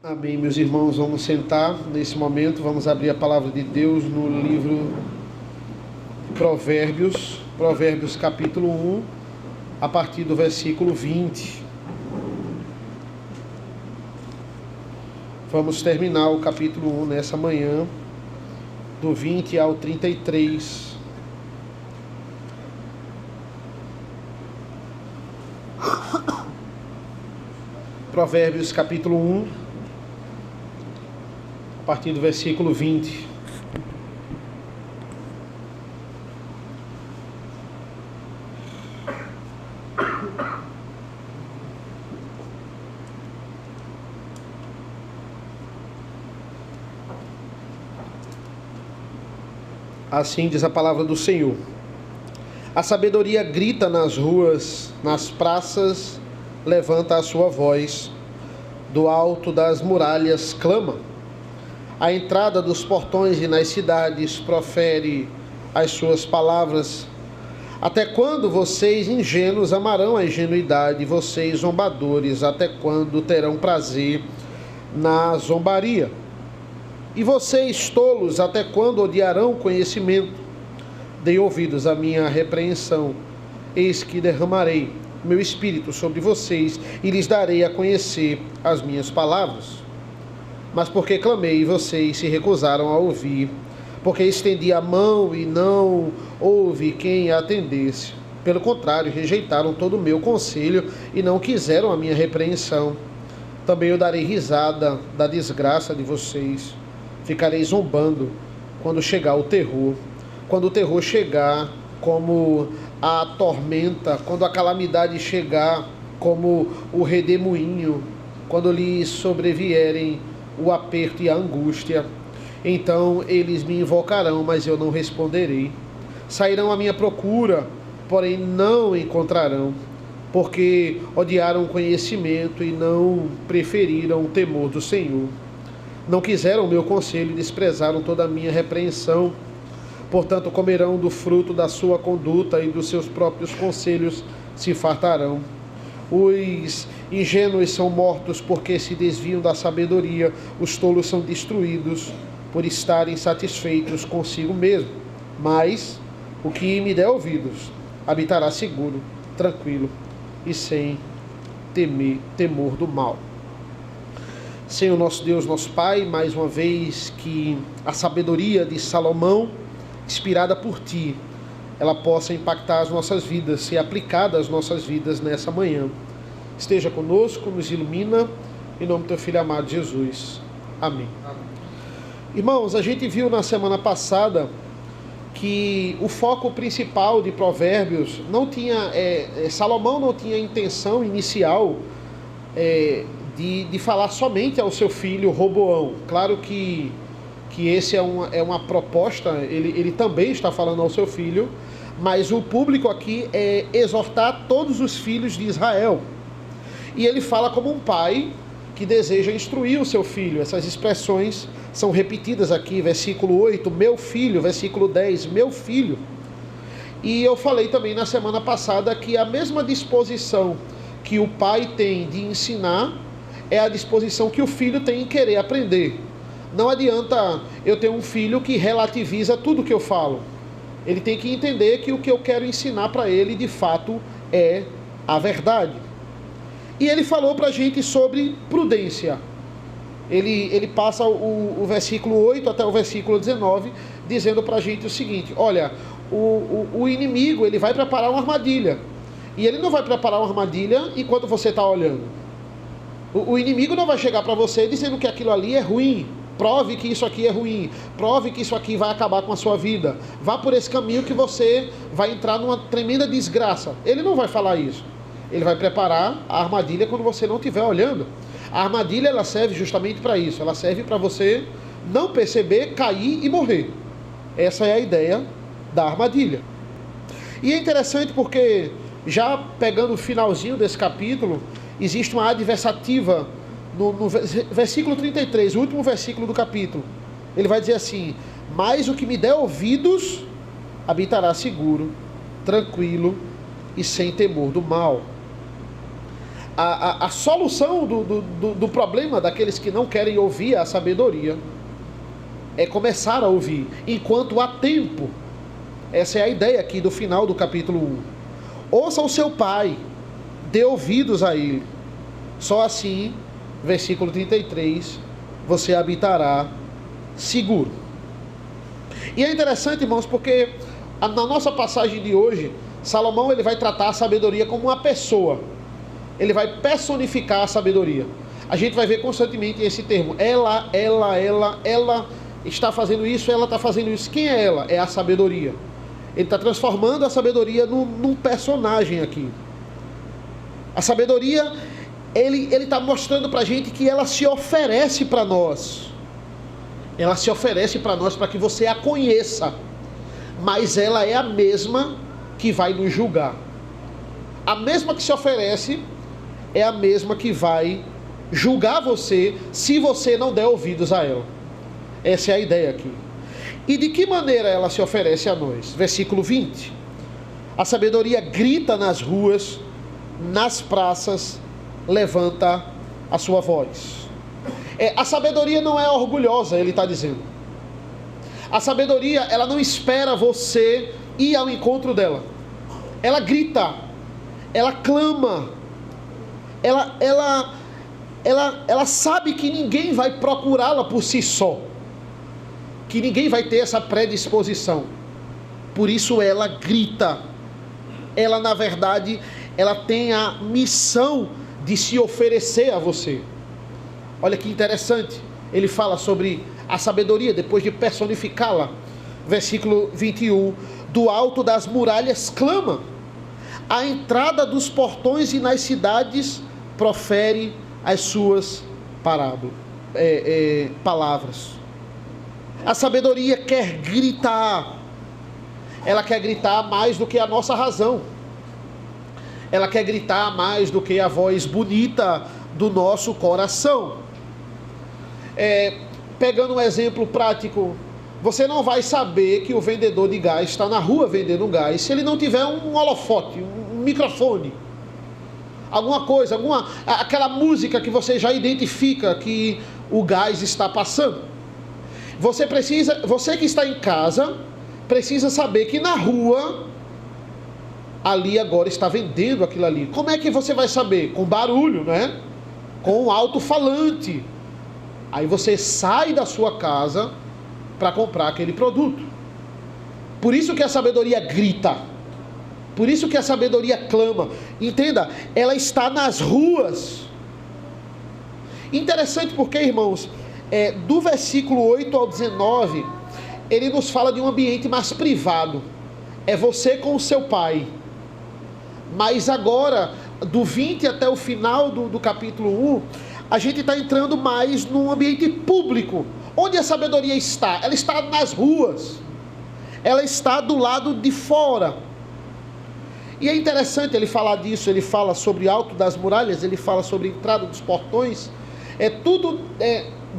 Amém, meus irmãos, vamos sentar nesse momento, vamos abrir a palavra de Deus no livro Provérbios, Provérbios capítulo 1, a partir do versículo 20. Vamos terminar o capítulo 1 nessa manhã, do 20 ao 33. Provérbios capítulo 1, a partir do versículo 20. Assim diz a palavra do Senhor. A sabedoria grita nas ruas, nas praças, levanta a sua voz. Do alto das muralhas clama. À entrada dos portões e nas cidades profere as suas palavras. Até quando vocês ingênuos amarão a ingenuidade, vocês zombadores, até quando terão prazer na zombaria? E vocês tolos, até quando odiarão o conhecimento? Dei ouvidos à minha repreensão, eis que derramarei meu espírito sobre vocês e lhes darei a conhecer as minhas palavras. Mas porque clamei, vocês se recusaram a ouvir, porque estendi a mão e não houve quem a atendesse. Pelo contrário, rejeitaram todo o meu conselho e não quiseram a minha repreensão. Também eu darei risada da desgraça de vocês. Ficarei zombando quando chegar o terror. Quando o terror chegar, como a tormenta, quando a calamidade chegar, como o redemoinho, quando lhes sobrevierem o aperto e a angústia, então eles me invocarão, mas eu não responderei. Sairão à minha procura, porém não encontrarão, porque odiaram o conhecimento e não preferiram o temor do Senhor. Não quiseram o meu conselho e desprezaram toda a minha repreensão. Portanto, comerão do fruto da sua conduta e dos seus próprios conselhos se fartarão. Os ingênuos são mortos porque se desviam da sabedoria, os tolos são destruídos por estarem satisfeitos consigo mesmo. Mas o que me der ouvidos habitará seguro, tranquilo e sem temor do mal. Senhor nosso Deus, nosso Pai, mais uma vez que a sabedoria de Salomão, inspirada por Ti, ela possa impactar as nossas vidas, ser aplicada às nossas vidas nessa manhã. Esteja conosco, nos ilumina, em nome do Teu Filho amado Jesus. Amém. Irmãos, a gente viu na semana passada que o foco principal de Provérbios não tinha, Salomão não tinha intenção inicial de falar somente ao seu filho Roboão. Claro que esse é uma proposta, ele também está falando ao seu filho, mas o público aqui é exortar todos os filhos de Israel. E ele fala como um pai que deseja instruir o seu filho. Essas expressões são repetidas aqui, versículo 8, meu filho, versículo 10, meu filho. E eu falei também na semana passada que a mesma disposição que o pai tem de ensinar é a disposição que o filho tem em querer aprender. Não adianta eu ter um filho que relativiza tudo que eu falo. Ele tem que entender que o que eu quero ensinar para ele, de fato, é a verdade. E ele falou para a gente sobre prudência. Ele passa o versículo 8 até o versículo 19, dizendo para a gente o seguinte: olha, o inimigo ele vai preparar uma armadilha. E ele não vai preparar uma armadilha enquanto você está olhando. O inimigo não vai chegar para você dizendo que aquilo ali é ruim. Prove que isso aqui é ruim. Prove que isso aqui vai acabar com a sua vida. Vá por esse caminho que você vai entrar numa tremenda desgraça. Ele não vai falar isso. Ele vai preparar a armadilha quando você não estiver olhando. A armadilha ela serve justamente para isso. Ela serve para você não perceber, cair e morrer. Essa é a ideia da armadilha. E é interessante porque, já pegando o finalzinho desse capítulo, existe uma adversativa no versículo 33, o último versículo do capítulo. Ele vai dizer assim: mas o que me der ouvidos habitará seguro, tranquilo e sem temor do mal. A solução do problema daqueles que não querem ouvir a sabedoria é começar a ouvir, enquanto há tempo. Essa é a ideia aqui do final do capítulo 1. Ouça o seu pai, dê ouvidos a ele. Só assim, versículo 33, você habitará seguro. E é interessante, irmãos, porque na nossa passagem de hoje, Salomão ele vai tratar a sabedoria como uma pessoa. Ele vai personificar a sabedoria. A gente vai ver constantemente esse termo. Ela está fazendo isso, ela está fazendo isso. Quem é ela? É a sabedoria. Ele está transformando a sabedoria num personagem aqui. A sabedoria, ele está mostrando para a gente que ela se oferece para nós. Ela se oferece para nós para que você a conheça. Mas ela é a mesma que vai nos julgar. A mesma que se oferece é a mesma que vai julgar você se você não der ouvidos a ela. Essa é a ideia aqui. E de que maneira ela se oferece a nós? Versículo 20. A sabedoria grita nas ruas, nas praças, levanta a sua voz. A sabedoria não é orgulhosa, ele está dizendo. A sabedoria, ela não espera você ir ao encontro dela. Ela grita, ela clama, ela sabe que ninguém vai procurá-la por si só, que ninguém vai ter essa predisposição. Por isso ela grita. Ela, na verdade, ela tem a missão de se oferecer a você. Olha que interessante. Ele fala sobre a sabedoria, depois de personificá-la. Versículo 21. Do alto das muralhas clama. À entrada dos portões e nas cidades profere as suas palavras. A sabedoria quer gritar. Ela quer gritar mais do que a nossa razão. Ela quer gritar mais do que a voz bonita do nosso coração. Pegando um exemplo prático, você não vai saber que o vendedor de gás está na rua vendendo gás se ele não tiver um holofote, um microfone, alguma coisa, aquela música que você já identifica que o gás está passando. Você que está em casa, precisa saber que na rua, ali agora está vendendo aquilo ali. Como é que você vai saber? Com barulho, né? Com um alto-falante. Aí você sai da sua casa para comprar aquele produto. Por isso que a sabedoria grita. Por isso que a sabedoria clama. Entenda, ela está nas ruas. Interessante porque, irmãos, do versículo 8 ao 19, ele nos fala de um ambiente mais privado. É você com o seu pai. Mas agora, do 20 até o final do capítulo 1, a gente está entrando mais num ambiente público. Onde a sabedoria está? Ela está nas ruas. Ela está do lado de fora. E é interessante ele falar disso. Ele fala sobre alto das muralhas, ele fala sobre entrada dos portões. Tudo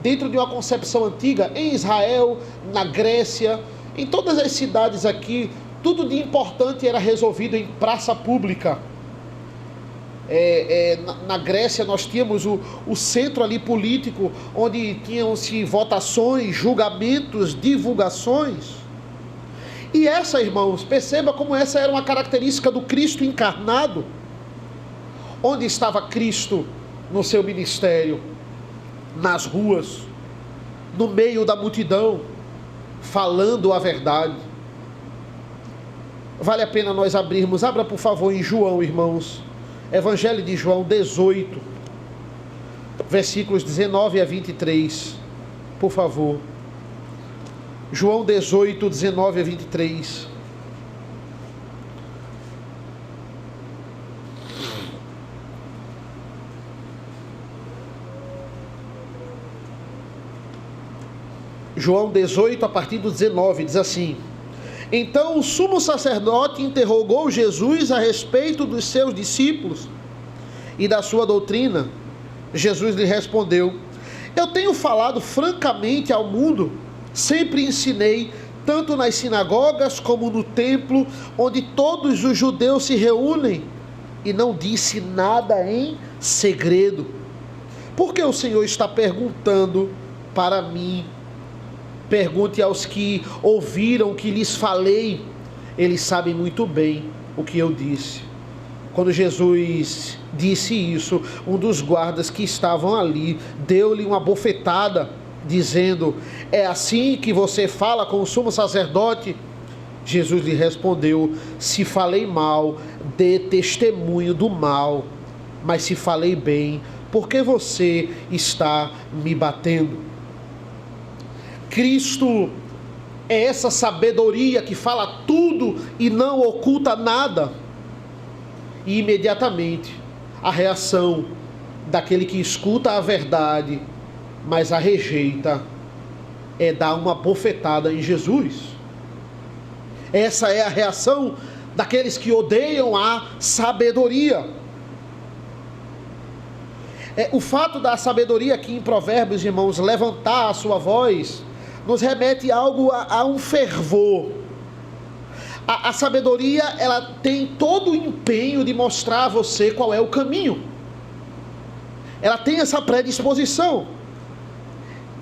dentro de uma concepção antiga, em Israel, na Grécia, em todas as cidades aqui, tudo de importante era resolvido em praça pública. Na Grécia nós tínhamos o centro ali político, onde tinham-se votações, julgamentos, divulgações. E essa, irmãos, perceba como essa era uma característica do Cristo encarnado. Onde estava Cristo no seu ministério? Nas ruas, no meio da multidão, falando a verdade. Vale a pena nós abrirmos, abra por favor em João, irmãos, Evangelho de João 18, versículos 19 a 23, por favor. João 18, 19 a 23. João 18, a partir do 19, diz assim: Então o sumo sacerdote interrogou Jesus a respeito dos seus discípulos e da sua doutrina. Jesus lhe respondeu: Eu tenho falado francamente ao mundo, sempre ensinei, tanto nas sinagogas como no templo, onde todos os judeus se reúnem. e não disse nada em segredo. Porque o Senhor está perguntando para mim. Pergunte aos que ouviram o que lhes falei. Eles sabem muito bem o que eu disse. Quando Jesus disse isso, um dos guardas que estavam ali deu-lhe uma bofetada, dizendo: é assim que você fala com o sumo sacerdote? Jesus lhe respondeu: se falei mal, dê testemunho do mal, mas se falei bem, por que você está me batendo? Cristo é essa sabedoria que fala tudo e não oculta nada. E imediatamente a reação daquele que escuta a verdade, mas a rejeita, é dar uma bofetada em Jesus. Essa é a reação daqueles que odeiam a sabedoria. O fato da sabedoria aqui em Provérbios, irmãos, levantar a sua voz, nos remete a um fervor. A sabedoria, ela tem todo o empenho de mostrar a você qual é o caminho. Ela tem essa predisposição.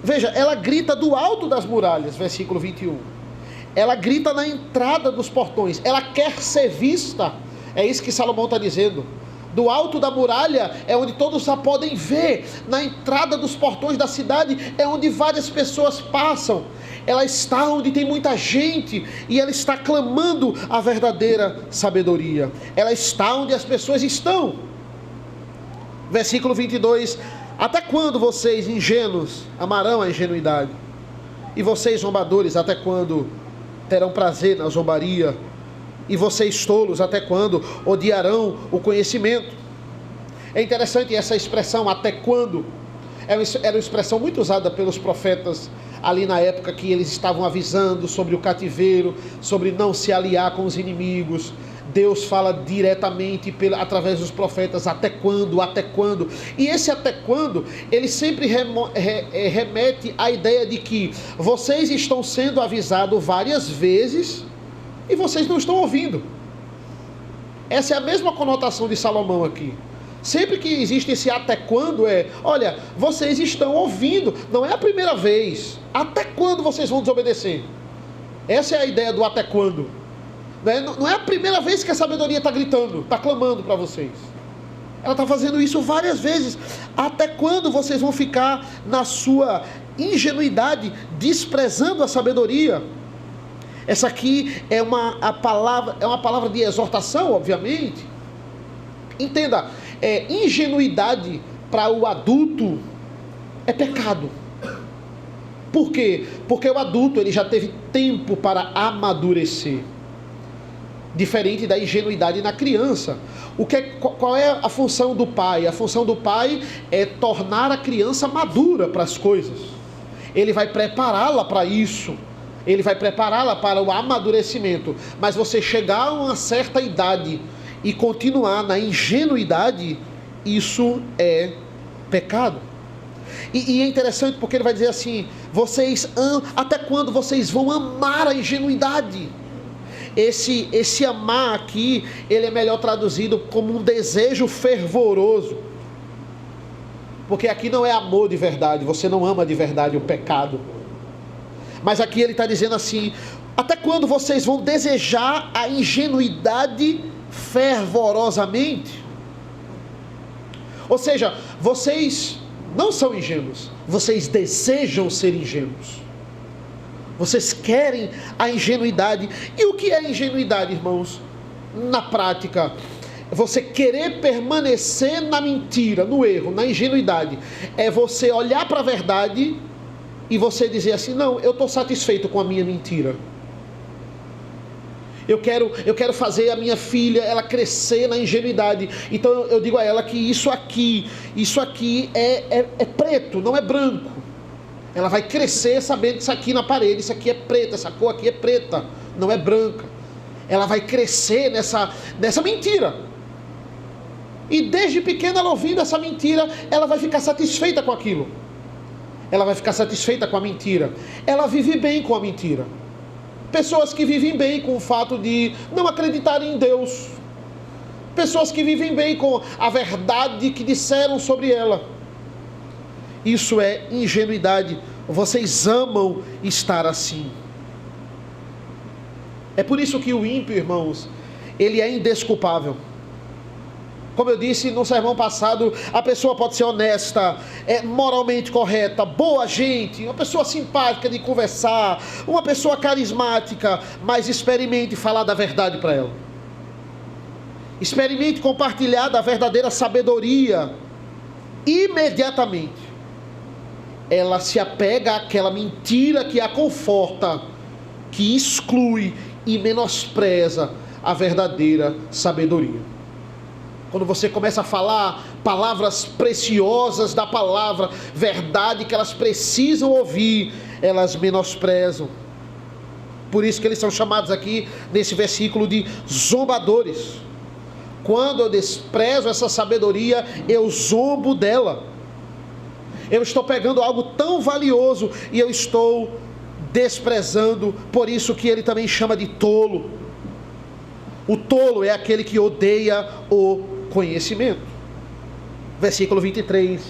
Veja, ela grita do alto das muralhas, versículo 21. Ela grita na entrada dos portões. Ela quer ser vista. É isso que Salomão está dizendo. Do alto da muralha é onde todos a podem ver. Na entrada dos portões da cidade é onde várias pessoas passam. Ela está onde tem muita gente e ela está clamando a verdadeira sabedoria. Ela está onde as pessoas estão. Versículo 22. Até quando vocês ingênuos amarão a ingenuidade? E vocês zombadores, até quando terão prazer na zombaria? E vocês tolos, até quando odiarão o conhecimento? É interessante essa expressão, até quando. Era uma expressão muito usada pelos profetas ali na época que eles estavam avisando sobre o cativeiro, sobre não se aliar com os inimigos. Deus fala diretamente através dos profetas, até quando, até quando. E esse até quando, ele sempre remete à ideia de que vocês estão sendo avisados várias vezes e vocês não estão ouvindo. Essa é a mesma conotação de Salomão aqui. Sempre que existe esse até quando olha, vocês estão ouvindo, não é a primeira vez. Até quando vocês vão desobedecer? Essa é a ideia do até quando. Não é a primeira vez que a sabedoria está gritando, está clamando para vocês. Ela está fazendo isso várias vezes. Até quando vocês vão ficar na sua ingenuidade, desprezando a sabedoria? Essa aqui é uma palavra de exortação, obviamente. Entenda, ingenuidade para o adulto é pecado. Por quê? Porque o adulto ele já teve tempo para amadurecer. Diferente da ingenuidade na criança. Qual é a função do pai? A função do pai é tornar a criança madura para as coisas. Ele vai prepará-la para isso. Ele vai prepará-la para o amadurecimento. Mas você chegar a uma certa idade e continuar na ingenuidade, isso é pecado. E é interessante porque ele vai dizer assim: até quando vocês vão amar a ingenuidade? Esse amar aqui, ele é melhor traduzido como um desejo fervoroso. Porque aqui não é amor de verdade, você não ama de verdade o pecado. Mas aqui ele está dizendo assim: até quando vocês vão desejar a ingenuidade fervorosamente? Ou seja, vocês não são ingênuos, vocês desejam ser ingênuos. Vocês querem a ingenuidade. E o que é ingenuidade, irmãos? Na prática, você querer permanecer na mentira, no erro, na ingenuidade. É você olhar para a verdade e você dizer assim: não, eu estou satisfeito com a minha mentira. Eu quero fazer a minha filha, ela crescer na ingenuidade. Então eu digo a ela que isso aqui é preto, não é branco. Ela vai crescer sabendo que isso aqui na parede, isso aqui é preto, essa cor aqui é preta, não é branca. Ela vai crescer nessa mentira. E desde pequena ela ouvindo essa mentira, ela vai ficar satisfeita com aquilo. Ela vai ficar satisfeita com a mentira. Ela vive bem com a mentira. Pessoas que vivem bem com o fato de não acreditarem em Deus. pessoas que vivem bem com a verdade que disseram sobre ela. Isso é ingenuidade. Vocês amam estar assim. É por isso que o ímpio, irmãos, ele é indesculpável. Como eu disse no sermão passado, a pessoa pode ser honesta, moralmente correta, boa gente, uma pessoa simpática de conversar, uma pessoa carismática, mas experimente falar da verdade para ela. Experimente compartilhar da verdadeira sabedoria. Imediatamente, ela se apega àquela mentira que a conforta, que exclui e menospreza a verdadeira sabedoria. Quando você começa a falar palavras preciosas da palavra, verdade que elas precisam ouvir, elas menosprezam. Por isso que eles são chamados aqui, nesse versículo, de zombadores. Quando eu desprezo essa sabedoria, eu zombo dela. Eu estou pegando algo tão valioso e eu estou desprezando, por isso que ele também chama de tolo. O tolo é aquele que odeia o conhecimento. Versículo 23.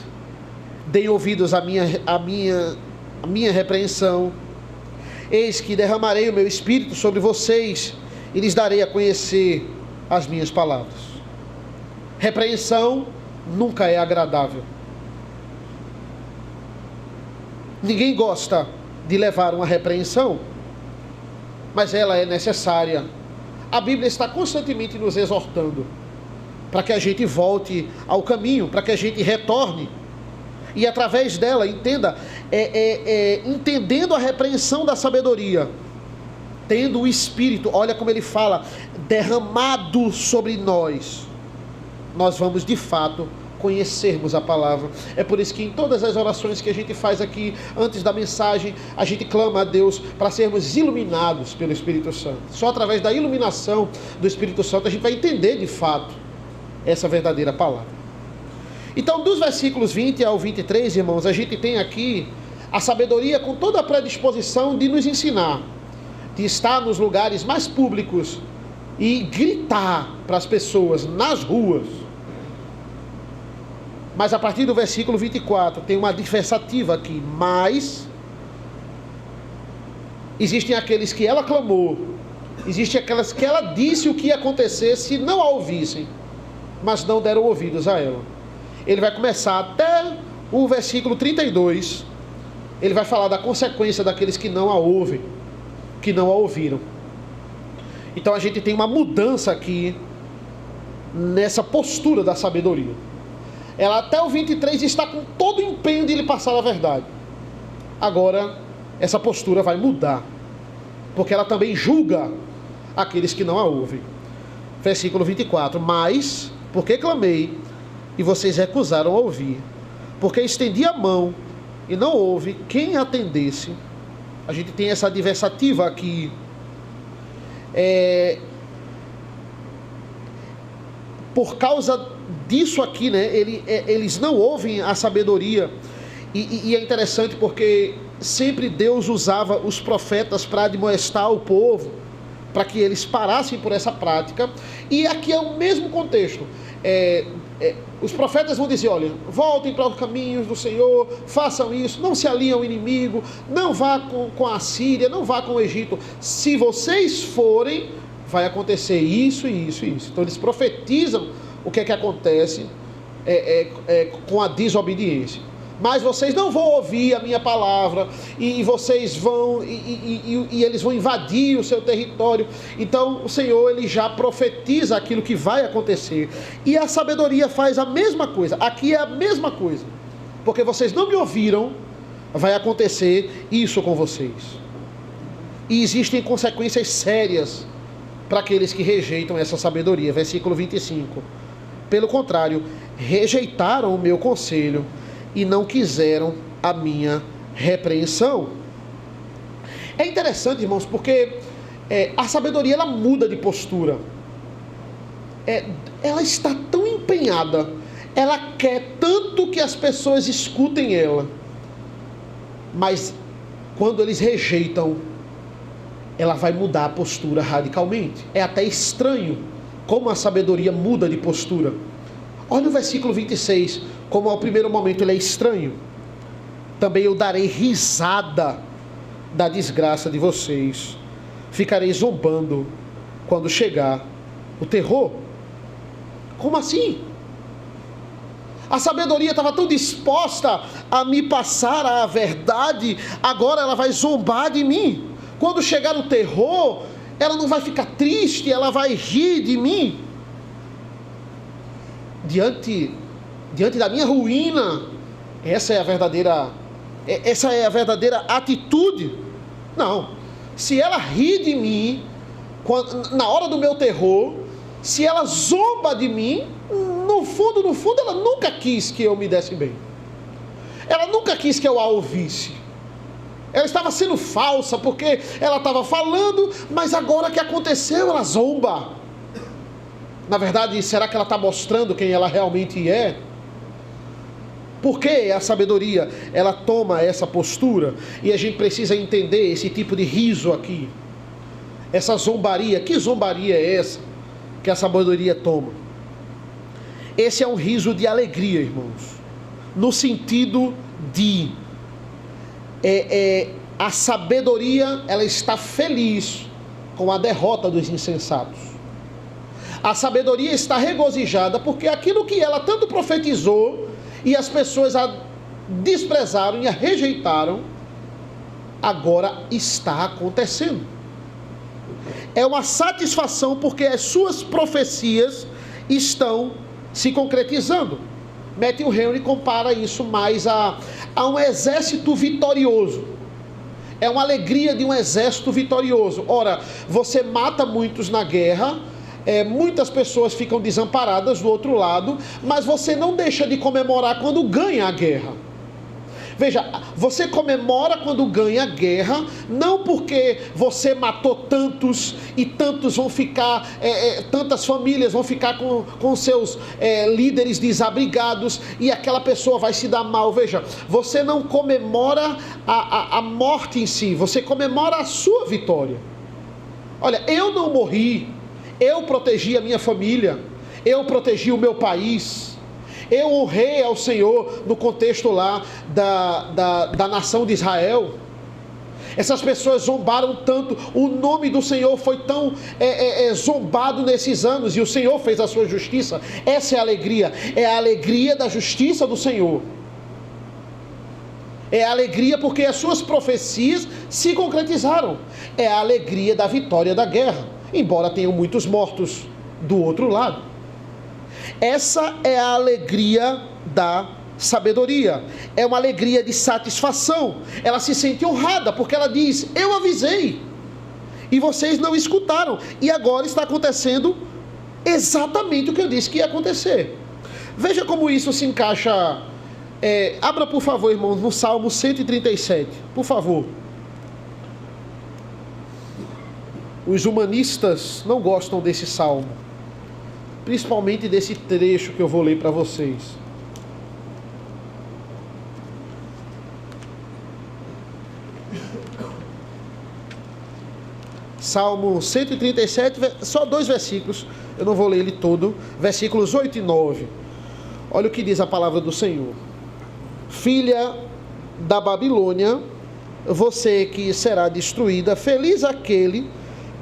Deem ouvidos à minha repreensão. Eis que derramarei o meu espírito sobre vocês e lhes darei a conhecer as minhas palavras. Repreensão nunca é agradável. Ninguém gosta de levar uma repreensão, mas ela é necessária. A Bíblia está constantemente nos exortando para que a gente volte ao caminho, para que a gente retorne. E através dela, entenda, entendendo a repreensão da sabedoria, tendo o Espírito, olha como ele fala, derramado sobre nós, nós vamos de fato conhecermos a palavra. É por isso que em todas as orações que a gente faz aqui, antes da mensagem, a gente clama a Deus para sermos iluminados pelo Espírito Santo. Só através da iluminação do Espírito Santo a gente vai entender de fato essa verdadeira palavra. Então, dos versículos 20 ao 23, irmãos, a gente tem aqui a sabedoria com toda a predisposição de nos ensinar, de estar nos lugares mais públicos e gritar para as pessoas nas ruas. Mas a partir do versículo 24 tem uma adversativa aqui. Mas existem aqueles que ela clamou, existem aquelas que ela disse o que ia acontecer se não a ouvissem, mas não deram ouvidos a ela. Ele vai começar até o versículo 32, ele vai falar da consequência daqueles que não a ouvem, que não a ouviram. Então a gente tem uma mudança aqui nessa postura da sabedoria. Ela até o 23 está com todo o empenho de lhe passar a verdade. Agora, essa postura vai mudar, porque ela também julga aqueles que não a ouvem. Versículo 24. Mas, porque clamei, e vocês recusaram a ouvir, porque estendi a mão, e não houve quem atendesse. A gente tem essa adversativa aqui. Por causa disso aqui, né, eles não ouvem a sabedoria, e é interessante porque sempre Deus usava os profetas para admoestar o povo, para que eles parassem por essa prática, e aqui é o mesmo contexto. Os profetas vão dizer, olha, voltem para os caminhos do Senhor, façam isso, não se aliem ao inimigo, não vá com a Síria, não vá com o Egito, se vocês forem, vai acontecer isso e isso e isso. Então eles profetizam o que é que acontece com a desobediência. Mas vocês não vão ouvir a minha palavra, e vocês vão, e eles vão invadir o seu território. Então o Senhor, ele já profetiza aquilo que vai acontecer. E a sabedoria faz a mesma coisa. Aqui é a mesma coisa. Porque vocês não me ouviram, vai acontecer isso com vocês. E existem consequências sérias para aqueles que rejeitam essa sabedoria. Versículo 25. Pelo contrário, rejeitaram o meu conselho e não quiseram a minha repreensão. É interessante, irmãos, porque a sabedoria, ela muda de postura. Ela está tão empenhada, ela quer tanto que as pessoas escutem ela, mas quando eles rejeitam, ela vai mudar a postura radicalmente. É até estranho como a sabedoria muda de postura. Olha o versículo 26, como ao primeiro momento ele é estranho. Também eu darei risada da desgraça de vocês. Ficarei zombando quando chegar o terror. Como assim? A sabedoria estava tão disposta a me passar a verdade, agora ela vai zombar de mim. Quando chegar o terror, ela não vai ficar triste, ela vai rir de mim. Diante da minha ruína, essa é a verdadeira atitude. Não, se ela ri de mim, na hora do meu terror, se ela zomba de mim, no fundo, ela nunca quis que eu me desse bem. Ela nunca quis que eu a ouvisse. Ela estava sendo falsa, porque ela estava falando, mas agora que aconteceu, ela zomba. Na verdade, será que ela está mostrando quem ela realmente é? Por que a sabedoria, ela toma essa postura? E a gente precisa entender esse tipo de riso aqui. Essa zombaria, que zombaria é essa que a sabedoria toma? Esse é um riso de alegria, irmãos. No sentido de a sabedoria, ela está feliz com a derrota dos insensatos. A sabedoria está regozijada porque aquilo que ela tanto profetizou e as pessoas a desprezaram e a rejeitaram, agora está acontecendo. É uma satisfação porque as suas profecias estão se concretizando. Matthew Henry compara isso mais a um exército vitorioso. É uma alegria de um exército vitorioso. Ora, você mata muitos na guerra, muitas pessoas ficam desamparadas do outro lado, mas você não deixa de comemorar quando ganha a guerra. Veja, você comemora quando ganha a guerra, não porque você matou tantos e tantos vão ficar, tantas famílias vão ficar com seus líderes desabrigados e aquela pessoa vai se dar mal. Veja, você não comemora a morte em si, você comemora a sua vitória. Olha, eu não morri, eu protegi a minha família, eu protegi o meu país. Eu honrei ao Senhor no contexto lá da nação de Israel. Essas pessoas zombaram tanto, o nome do Senhor foi tão zombado nesses anos, e o Senhor fez a sua justiça. Essa é a alegria da justiça do Senhor. É a alegria porque as suas profecias se concretizaram. É a alegria da vitória da guerra, embora tenham muitos mortos do outro lado. Essa é a alegria da sabedoria. É uma alegria de satisfação. Ela se sente honrada porque ela diz: eu avisei e vocês não escutaram, e agora está acontecendo exatamente o que eu disse que ia acontecer. Veja como isso se encaixa. Abra por favor, irmãos, no Salmo 137, por favor. Os humanistas não gostam desse salmo, principalmente desse trecho que eu vou ler para vocês. Salmo 137, só 2 versículos, eu não vou ler ele todo, versículos 8 e 9. Olha o que diz a palavra do Senhor. Filha da Babilônia, você que será destruída, feliz aquele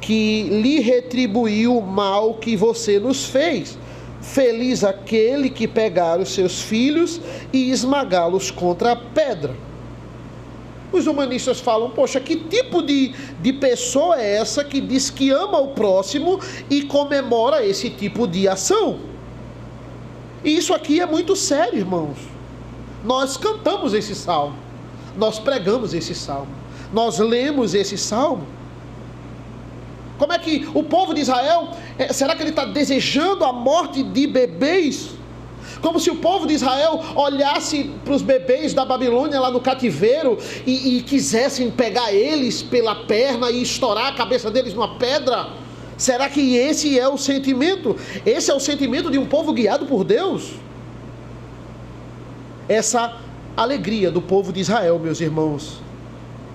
que lhe retribuiu o mal que você nos fez. Feliz aquele que pegar os seus filhos e esmagá-los contra a pedra. Os humanistas falam: poxa, que tipo de pessoa é essa que diz que ama o próximo e comemora esse tipo de ação? E isso aqui é muito sério, irmãos. Nós cantamos esse salmo, nós pregamos esse salmo, nós lemos esse salmo. Como é que o povo de Israel, será que ele está desejando a morte de bebês? Como se o povo de Israel olhasse para os bebês da Babilônia lá no cativeiro e quisessem pegar eles pela perna e estourar a cabeça deles numa pedra? Será que esse é o sentimento? Esse é o sentimento de um povo guiado por Deus? Essa alegria do povo de Israel, meus irmãos,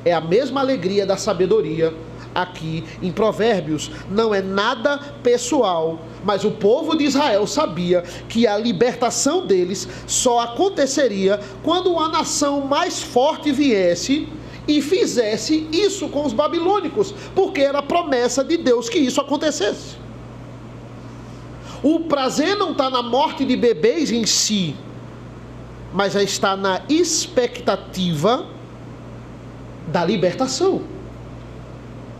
é a mesma alegria da sabedoria, aqui em Provérbios. Não é nada pessoal, mas o povo de Israel sabia que a libertação deles só aconteceria quando uma nação mais forte viesse e fizesse isso com os babilônicos, porque era a promessa de Deus que isso acontecesse. O prazer não está na morte de bebês em si, mas já está na expectativa da libertação.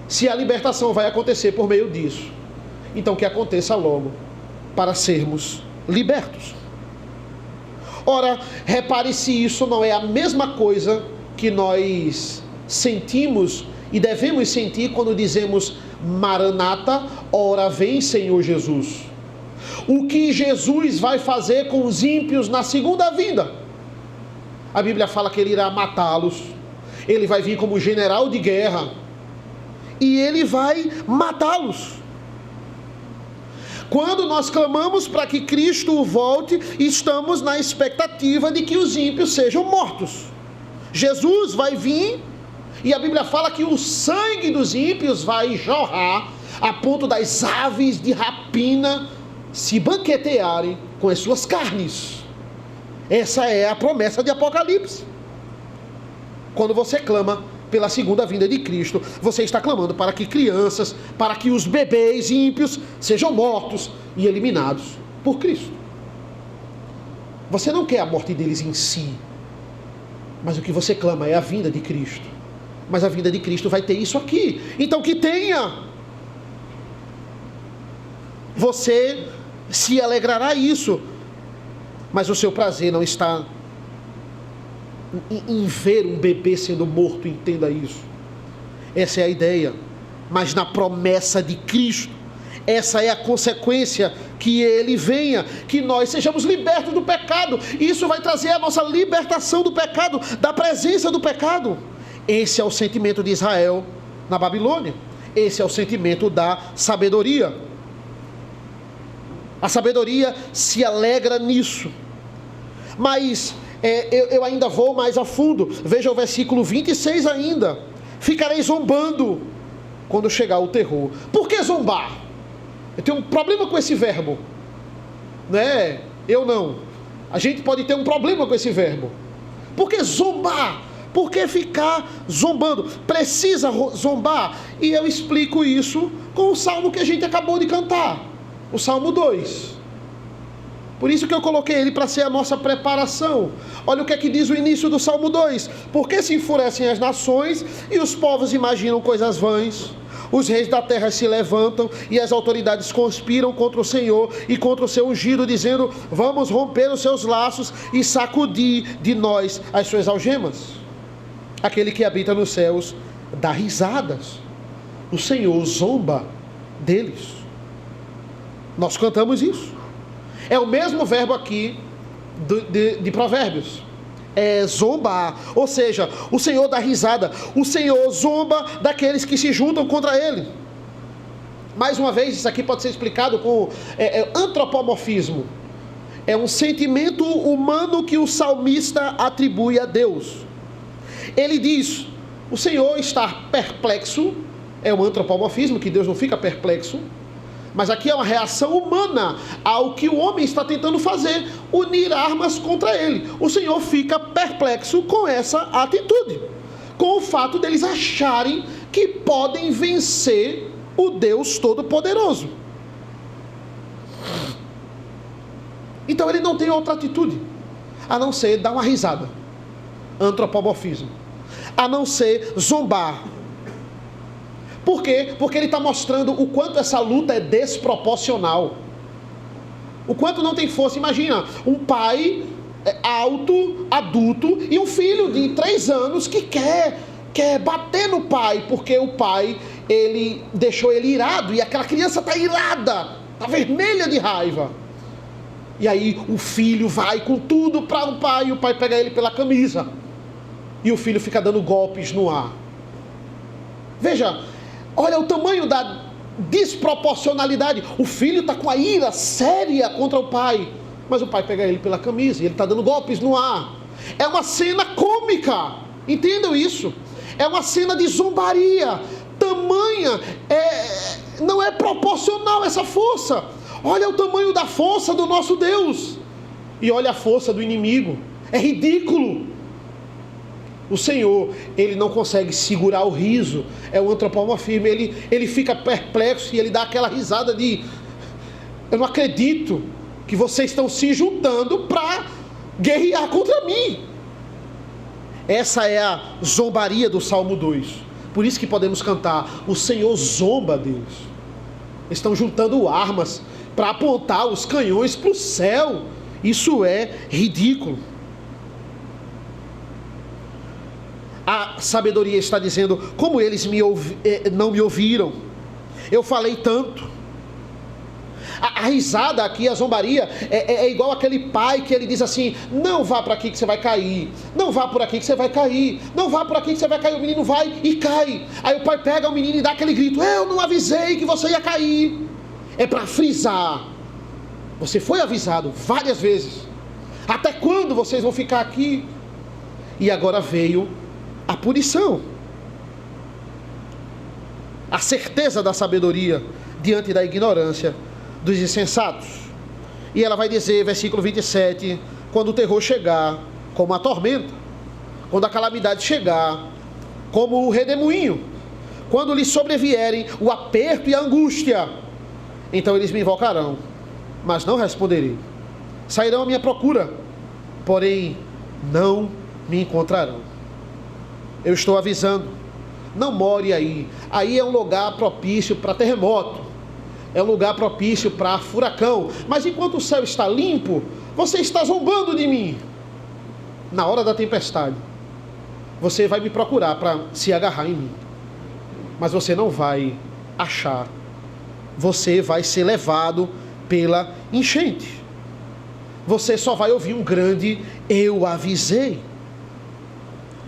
Se a libertação vai acontecer por meio disso, então que aconteça logo, para sermos libertos. Ora, repare se isso não é a mesma coisa que nós sentimos e devemos sentir quando dizemos Maranata, ora vem Senhor Jesus. O que Jesus vai fazer com os ímpios na segunda vinda? A Bíblia fala que ele irá matá-los, ele vai vir como general de guerra e ele vai matá-los. Quando nós clamamos para que Cristo volte, estamos na expectativa de que os ímpios sejam mortos. Jesus vai vir e a Bíblia fala que o sangue dos ímpios vai jorrar a ponto das aves de rapina se banquetearem com as suas carnes. Essa é a promessa de Apocalipse. Quando você clama pela segunda vinda de Cristo, você está clamando para que crianças, para que os bebês ímpios sejam mortos e eliminados por Cristo. Você não quer a morte deles em si, mas o que você clama é a vinda de Cristo. Mas a vinda de Cristo vai ter isso aqui. Então que tenha. Você se alegrará isso. Mas o seu prazer não está em ver um bebê sendo morto, entenda isso. Essa é a ideia. Mas na promessa de Cristo, essa é a consequência, que ele venha, que nós sejamos libertos do pecado. Isso vai trazer a nossa libertação do pecado, da presença do pecado. Esse é o sentimento de Israel na Babilônia. Esse é o sentimento da sabedoria. A sabedoria se alegra nisso. Mas eu ainda vou mais a fundo. Veja o versículo 26 ainda. Ficarei zombando quando chegar o terror. Por que zombar? Eu tenho um problema com esse verbo, né? Eu não. A gente pode ter um problema com esse verbo. Por que zombar? Por que ficar zombando? Precisa zombar? E eu explico isso com o salmo que a gente acabou de cantar, o Salmo 2. Por isso que eu coloquei ele para ser a nossa preparação. Olha o que é que diz o início do Salmo 2. Por que se enfurecem as nações e os povos imaginam coisas vãs? Os reis da terra se levantam e as autoridades conspiram contra o Senhor e contra o seu ungido, dizendo: vamos romper os seus laços e sacudir de nós as suas algemas. Aquele que habita nos céus dá risadas. O Senhor zomba deles. Nós cantamos isso. É o mesmo verbo aqui de Provérbios. É zombar. Ou seja, o Senhor dá risada. O Senhor zomba daqueles que se juntam contra Ele. Mais uma vez, isso aqui pode ser explicado com antropomorfismo. É um sentimento humano que o salmista atribui a Deus. Ele diz: o Senhor está perplexo. É um antropomorfismo, que Deus não fica perplexo. Mas aqui é uma reação humana ao que o homem está tentando fazer, unir armas contra ele. O Senhor fica perplexo com essa atitude, com o fato deles acharem que podem vencer o Deus Todo-Poderoso. Então ele não tem outra atitude, a não ser dar uma risada, antropomorfismo, a não ser zombar. Por quê? Porque ele está mostrando o quanto essa luta é desproporcional. O quanto não tem força. Imagina, um pai alto, adulto, e um filho de 3 anos que quer bater no pai, porque o pai, ele deixou ele irado, e aquela criança está irada, está vermelha de raiva. E aí o filho vai com tudo para o pai, e o pai pega ele pela camisa, e o filho fica dando golpes no ar. Veja, olha o tamanho da desproporcionalidade. O filho está com a ira séria contra o pai, mas o pai pega ele pela camisa e ele está dando golpes no ar. É uma cena cômica, entendam isso. É uma cena de zombaria. tamanha, não é proporcional essa força. Olha o tamanho da força do nosso Deus, e olha a força do inimigo, é ridículo. O Senhor, ele não consegue segurar o riso, é o antropomorfismo, ele fica perplexo e ele dá aquela risada de: eu não acredito que vocês estão se juntando para guerrear contra mim. Essa é a zombaria do Salmo 2. Por isso que podemos cantar: o Senhor zomba deles. Estão juntando armas para apontar os canhões para o céu. Isso é ridículo. A sabedoria está dizendo: como eles não me ouviram, eu falei tanto. A risada aqui, a zombaria, é igual aquele pai que ele diz assim: não vá para aqui que você vai cair, não vá por aqui que você vai cair, não vá por aqui que você vai cair. O menino vai e cai. Aí o pai pega o menino e dá aquele grito: eu não avisei que você ia cair. É para frisar: você foi avisado várias vezes. Até quando vocês vão ficar aqui? E agora veio a punição. A certeza da sabedoria diante da ignorância dos insensatos. E ela vai dizer, versículo 27, quando o terror chegar, como a tormenta, quando a calamidade chegar, como o redemoinho, quando lhes sobrevierem o aperto e a angústia, então eles me invocarão, mas não responderei. Sairão à minha procura, porém não me encontrarão. Eu estou avisando: não more aí. Aí é um lugar propício para terremoto, é um lugar propício para furacão. Mas enquanto o céu está limpo, você está zombando de mim. Na hora da tempestade, você vai me procurar para se agarrar em mim, mas você não vai achar. Você vai ser levado pela enchente. Você só vai ouvir um grande eu avisei.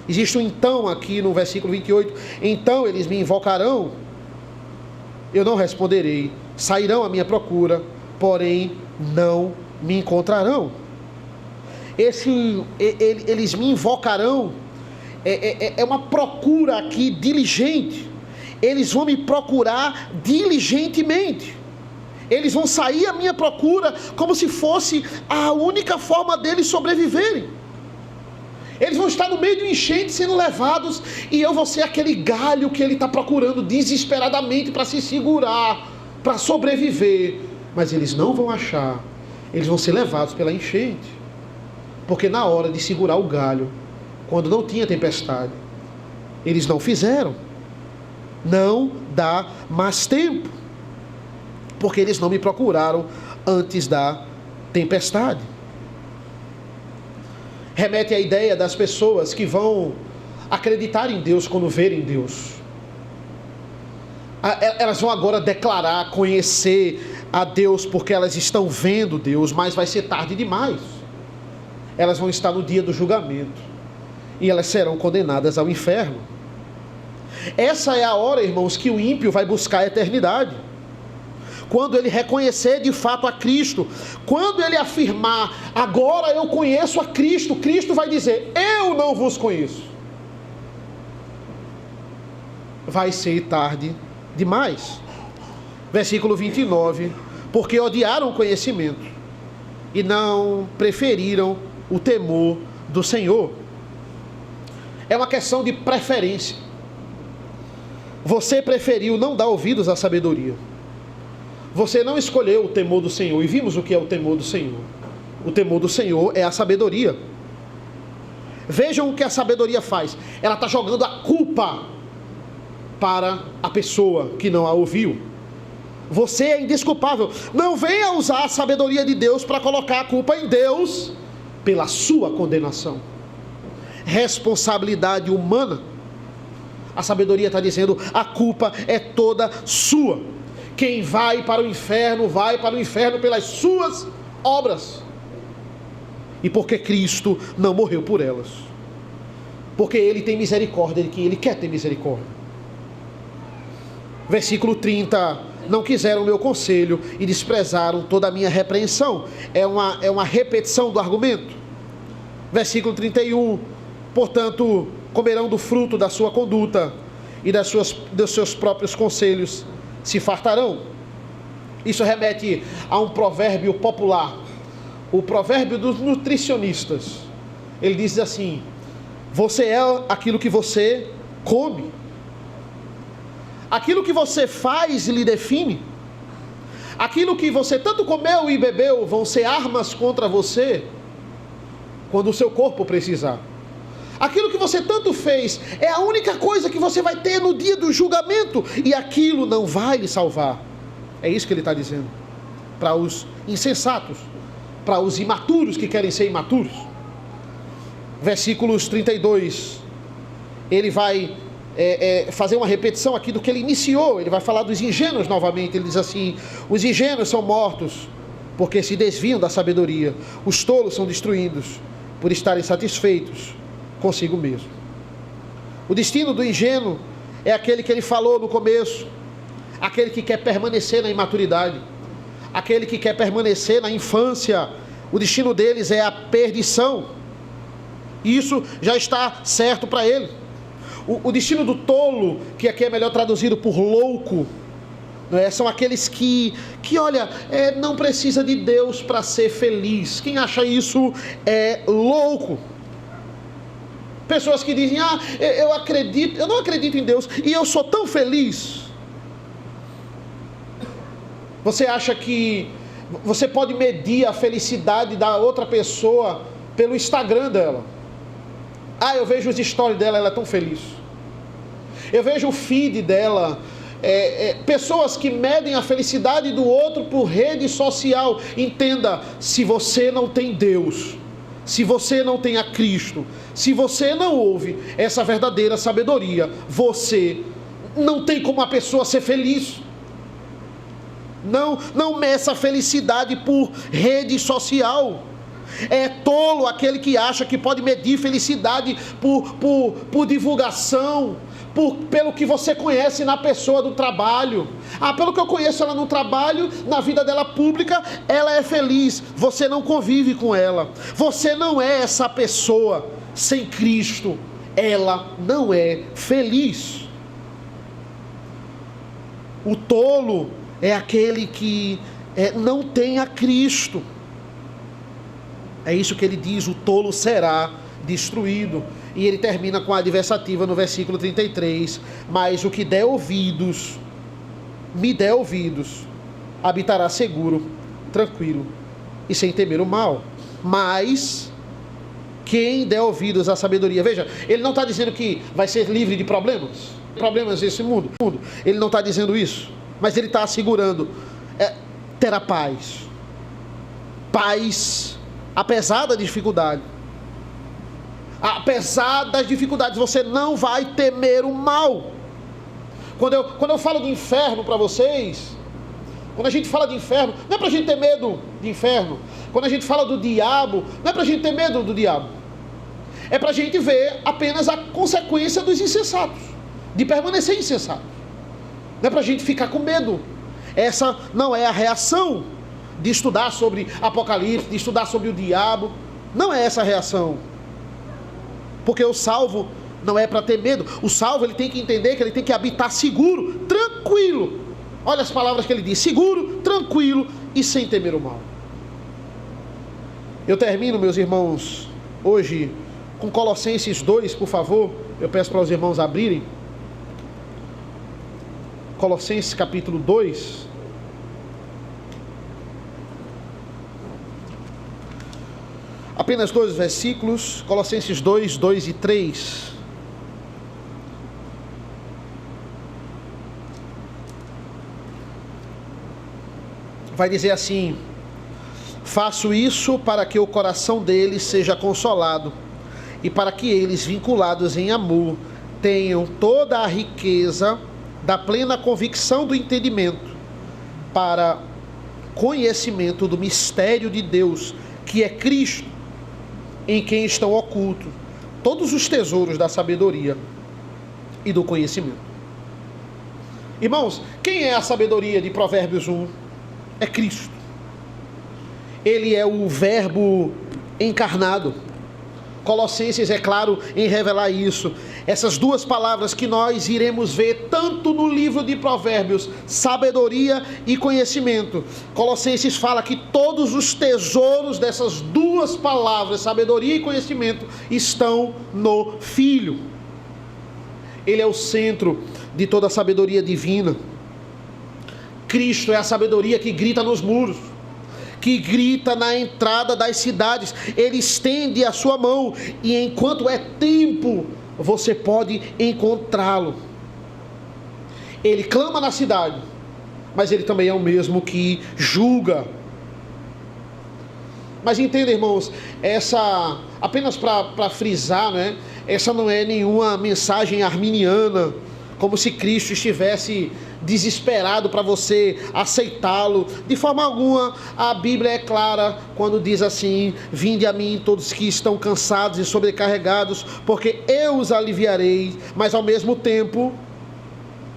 Existe um então aqui no versículo 28. Então eles me invocarão, eu não responderei. Sairão à minha procura, porém não me encontrarão. Eles me invocarão é uma procura aqui diligente. Eles vão me procurar diligentemente. Eles vão sair à minha procura como se fosse a única forma deles sobreviverem. Eles vão estar no meio de um enchente sendo levados, e eu vou ser aquele galho que ele está procurando desesperadamente para se segurar, para sobreviver. Mas eles não vão achar. Eles vão ser levados pela enchente. Porque na hora de segurar o galho, quando não tinha tempestade, eles não fizeram. Não dá mais tempo, porque eles não me procuraram antes da tempestade. Remete à ideia das pessoas que vão acreditar em Deus quando verem Deus. Elas vão agora declarar conhecer a Deus porque elas estão vendo Deus, mas vai ser tarde demais. Elas vão estar no dia do julgamento e elas serão condenadas ao inferno. Essa é a hora, irmãos, que o ímpio vai buscar a eternidade. Quando ele reconhecer de fato a Cristo, quando ele afirmar: agora eu conheço a Cristo, Cristo vai dizer: eu não vos conheço. Vai ser tarde demais. Versículo 29, porque odiaram o conhecimento e não preferiram o temor do Senhor. É uma questão de preferência. Você preferiu não dar ouvidos à sabedoria. Você não escolheu o temor do Senhor. E vimos o que é o temor do Senhor. O temor do Senhor é a sabedoria. Vejam o que a sabedoria faz. Ela está jogando a culpa para a pessoa que não a ouviu. Você é indesculpável. Não venha usar a sabedoria de Deus para colocar a culpa em Deus pela sua condenação. Responsabilidade humana. A sabedoria está dizendo: a culpa é toda sua. Quem vai para o inferno pelas suas obras. E porque Cristo não morreu por elas. Porque Ele tem misericórdia de quem Ele quer ter misericórdia. Versículo 30. Não quiseram o meu conselho e desprezaram toda a minha repreensão. É uma repetição do argumento. Versículo 31. Portanto, comerão do fruto da sua conduta e dos seus próprios conselhos se fartarão. Isso remete a um provérbio popular, o provérbio dos nutricionistas. Ele diz assim: você é aquilo que você come. Aquilo que você faz lhe define. Aquilo que você tanto comeu e bebeu vão ser armas contra você quando o seu corpo precisar. Aquilo que você tanto fez é a única coisa que você vai ter no dia do julgamento, e aquilo não vai lhe salvar. É isso que ele está dizendo para os insensatos, para os imaturos que querem ser imaturos. Versículos 32, ele vai fazer uma repetição aqui do que ele iniciou. Ele vai falar dos ingênuos novamente. Ele diz assim: os ingênuos são mortos porque se desviam da sabedoria, os tolos são destruídos por estarem satisfeitos consigo mesmo. O destino do ingênuo é aquele que ele falou no começo, aquele que quer permanecer na imaturidade, aquele que quer permanecer na infância. O destino deles é a perdição. Isso já está certo para ele. O destino do tolo, que aqui é melhor traduzido por louco, não é? São aqueles que olha, não precisa de Deus para ser feliz. Quem acha isso é louco. Pessoas que dizem: eu não acredito em Deus e eu sou tão feliz. Você acha que você pode medir a felicidade da outra pessoa pelo Instagram dela? Eu vejo os stories dela, ela é tão feliz. Eu vejo o feed dela. Pessoas que medem a felicidade do outro por rede social. Entenda, se você não tem Deus, se você não tem a Cristo, se você não ouve essa verdadeira sabedoria, você não tem como a pessoa ser feliz. Não meça a felicidade por rede social. É tolo aquele que acha que pode medir felicidade por divulgação, pelo que você conhece na pessoa do trabalho. Pelo que eu conheço ela no trabalho, na vida dela pública, ela é feliz. Você não convive com ela. Você não é essa pessoa. Sem Cristo, ela não é feliz. O tolo é aquele que não tem a Cristo. É isso que ele diz: o tolo será destruído. E ele termina com a adversativa no versículo 33. Mas o que der ouvidos, me der ouvidos, habitará seguro, tranquilo e sem temer o mal. Mas quem der ouvidos à sabedoria. Veja, ele não está dizendo que vai ser livre de problemas desse mundo. Ele não está dizendo isso. Mas ele está assegurando: terá paz. Paz, apesar da dificuldade. Apesar das dificuldades, você não vai temer o mal. Quando eu falo de inferno para vocês, quando a gente fala de inferno, não é para a gente ter medo de inferno. Quando a gente fala do diabo, não é para a gente ter medo do diabo. É para a gente ver apenas a consequência dos insensatos, de permanecer insensato. Não é para a gente ficar com medo. Essa não é a reação de estudar sobre Apocalipse, de estudar sobre o diabo. Não é essa a reação. Porque o salvo não é para ter medo. O salvo, ele tem que entender que ele tem que habitar seguro, tranquilo. Olha as palavras que ele diz: seguro, tranquilo e sem temer o mal. Eu termino, meus irmãos, hoje com Colossenses 2, por favor. Eu peço para os irmãos abrirem. Colossenses capítulo 2. Apenas 2 versículos, Colossenses 2, 2 e 3. Vai dizer assim: faço isso para que o coração deles seja consolado, e para que eles, vinculados em amor, tenham toda a riqueza da plena convicção do entendimento, para conhecimento do mistério de Deus, que é Cristo, em quem estão ocultos todos os tesouros da sabedoria e do conhecimento. Irmãos, quem é a sabedoria de Provérbios 1? É Cristo. Ele é o verbo encarnado. Colossenses é claro em revelar isso. Essas duas palavras que nós iremos ver tanto no livro de Provérbios, sabedoria e conhecimento. Colossenses fala que todos os tesouros dessas duas palavras, sabedoria e conhecimento, estão no Filho. Ele é o centro de toda a sabedoria divina. Cristo é a sabedoria que grita nos muros, que grita na entrada das cidades. Ele estende a sua mão e enquanto é tempo, você pode encontrá-lo. Ele clama na cidade, mas ele também é o mesmo que julga. Mas entenda, irmãos, essa, apenas para frisar, né? Essa não é nenhuma mensagem arminiana, como se Cristo estivesse desesperado para você aceitá-lo. De forma alguma, a Bíblia é clara quando diz assim: vinde a mim todos que estão cansados e sobrecarregados, porque eu os aliviarei. Mas ao mesmo tempo,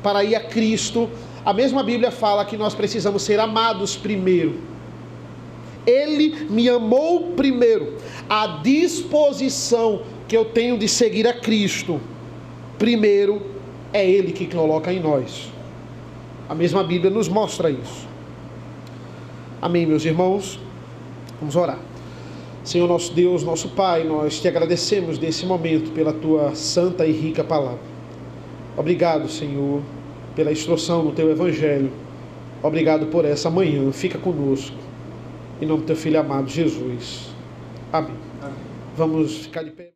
para ir a Cristo, a mesma Bíblia fala que nós precisamos ser amados primeiro. Ele me amou primeiro. A disposição que eu tenho de seguir a Cristo, primeiro é Ele que coloca em nós. A mesma Bíblia nos mostra isso. Amém, meus irmãos? Vamos orar. Senhor nosso Deus, nosso Pai, nós te agradecemos nesse momento pela tua santa e rica palavra. Obrigado, Senhor, pela instrução no teu evangelho. Obrigado por essa manhã. Fica conosco. Em nome do teu Filho amado, Jesus. Amém. Amém. Vamos ficar de pé.